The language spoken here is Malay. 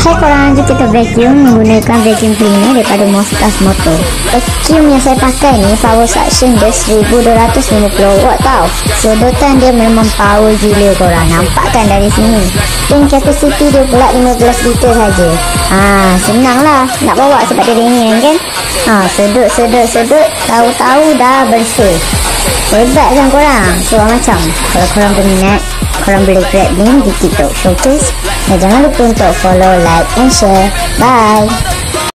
Saya korang nanti kita vacuum menggunakan vacuum cleaner daripada Mostas Motor. Vacuum yang saya pakai ni power suction dia 1250 watt tau. Sedotan dia memang power gila korang. Nampak kan dari sini. Dan capacity dia pula 15 liter saja. Senang lah nak bawa sebab dia ringan kan. Sedut, tahu-tahu dah bersih. Hebat kan korang. So macam kalau korang berminat, korang boleh grab link di TikTok Showcase. Dan jangan lupa untuk follow, like and share. Bye.